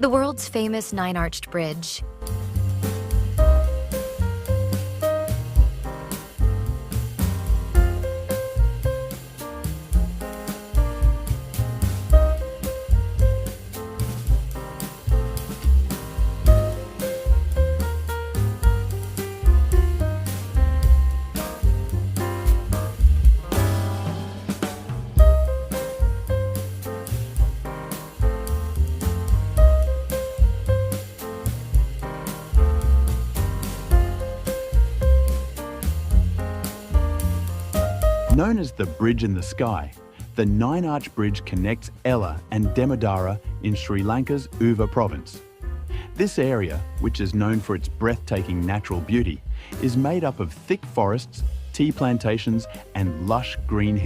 The world's famous nine-arched bridge. Known as the Bridge in the Sky, the Ninearch Bridge connects Ella and Demodara in Sri Lanka's Uva province. This area, which is known for its breathtaking natural beauty, is made up of thick forests, tea plantations and lush green hills.